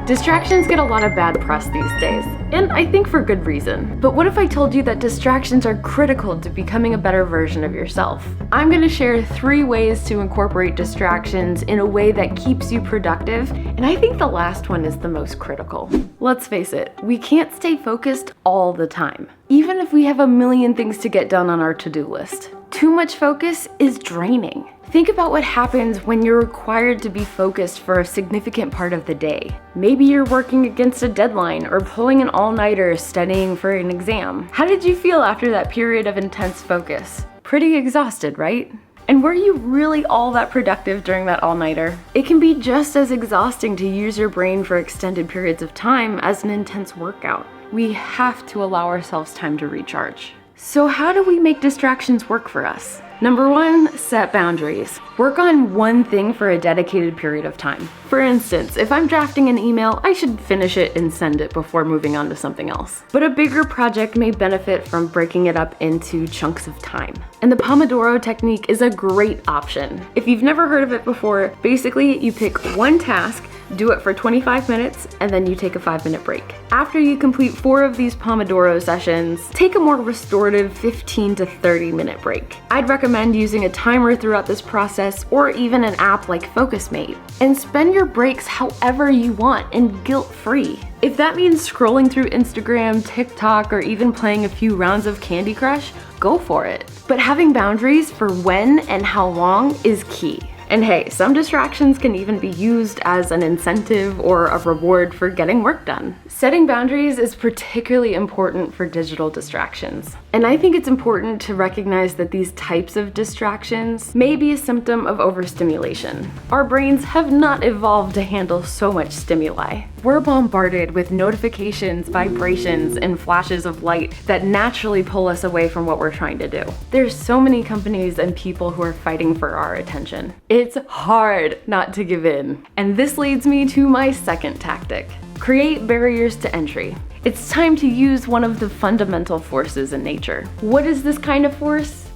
Distractions get a lot of bad press these days, and I think for good reason. But what if I told you that distractions are critical to becoming a better version of yourself? I'm going to share 3 ways to incorporate distractions in a way that keeps you productive, and I think the last one is the most critical. Let's face it, we can't stay focused all the time, even if we have a million things to get done on our to-do list. Too much focus is draining. Think about what happens when you're required to be focused for a significant part of the day. Maybe you're working against a deadline or pulling an all-nighter studying for an exam. How did you feel after that period of intense focus? Pretty exhausted, right? And were you really all that productive during that all-nighter? It can be just as exhausting to use your brain for extended periods of time as an intense workout. We have to allow ourselves time to recharge. So how do we make distractions work for us? Number 1, set boundaries. Work on one thing for a dedicated period of time. For instance, if I'm drafting an email, I should finish it and send it before moving on to something else. But a bigger project may benefit from breaking it up into chunks of time. And the Pomodoro technique is a great option. If you've never heard of it before, basically you pick one task, do it for 25 minutes, and then you take a 5-minute break. After you complete 4 of these Pomodoro sessions, take a more restorative 15 to 30-minute break. I'd recommend using a timer throughout this process or even an app like FocusMate. And spend your breaks however you want and guilt-free. If that means scrolling through Instagram, TikTok, or even playing a few rounds of Candy Crush, go for it. But having boundaries for when and how long is key. And hey, some distractions can even be used as an incentive or a reward for getting work done. Setting boundaries is particularly important for digital distractions. And I think it's important to recognize that these types of distractions may be a symptom of overstimulation. Our brains have not evolved to handle so much stimuli. We're bombarded with notifications, vibrations, and flashes of light that naturally pull us away from what we're trying to do. There's so many companies and people who are fighting for our attention. It's hard not to give in. And this leads me to my second tactic. Create barriers to entry. It's time to use one of the fundamental forces in nature. What is this kind of force?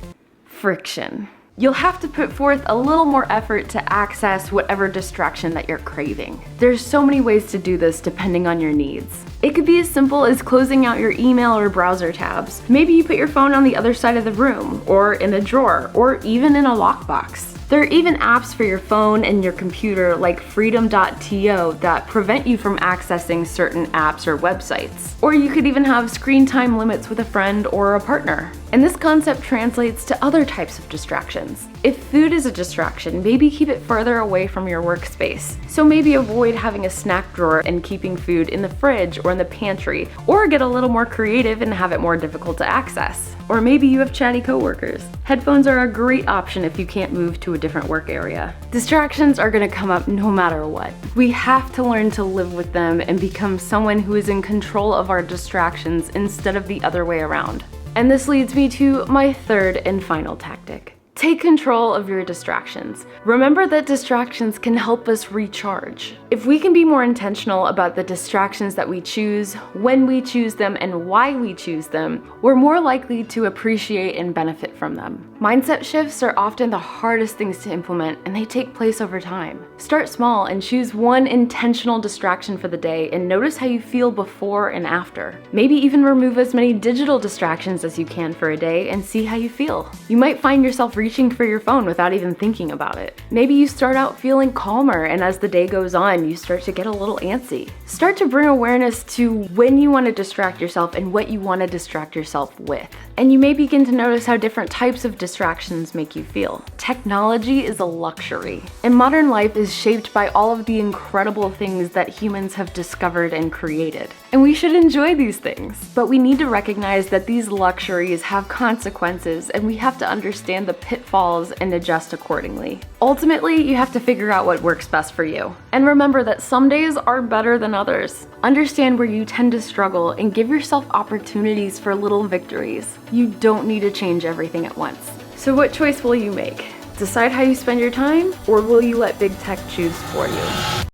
Friction. You'll have to put forth a little more effort to access whatever distraction that you're craving. There's so many ways to do this depending on your needs. It could be as simple as closing out your email or browser tabs. Maybe you put your phone on the other side of the room, or in a drawer, or even in a lockbox. There are even apps for your phone and your computer like freedom.to that prevent you from accessing certain apps or websites. Or you could even have screen time limits with a friend or a partner. And this concept translates to other types of distractions. If food is a distraction, maybe keep it further away from your workspace. So maybe avoid having a snack drawer and keeping food in the fridge or in the pantry, or get a little more creative and have it more difficult to access. Or maybe you have chatty coworkers. Headphones are a great option if you can't move to a different work area. Distractions are gonna come up no matter what. We have to learn to live with them and become someone who is in control of our distractions instead of the other way around. And this leads me to my third and final tactic. Take control of your distractions. Remember that distractions can help us recharge. If we can be more intentional about the distractions that we choose, when we choose them, and why we choose them, we're more likely to appreciate and benefit from them. Mindset shifts are often the hardest things to implement, and they take place over time. Start small and choose one intentional distraction for the day and notice how you feel before and after. Maybe even remove as many digital distractions as you can for a day and see how you feel. You might find yourself reaching for your phone without even thinking about it. Maybe you start out feeling calmer, and as the day goes on, you start to get a little antsy. Start to bring awareness to when you want to distract yourself and what you want to distract yourself with. And you may begin to notice how different types of distractions make you feel. Technology is a luxury, and modern life is shaped by all of the incredible things that humans have discovered and created. And we should enjoy these things. But we need to recognize that these luxuries have consequences, and we have to understand the pitfalls and adjust accordingly. Ultimately, you have to figure out what works best for you. And remember that some days are better than others. Understand where you tend to struggle and give yourself opportunities for little victories. You don't need to change everything at once. So what choice will you make? Decide how you spend your time, or will you let big tech choose for you?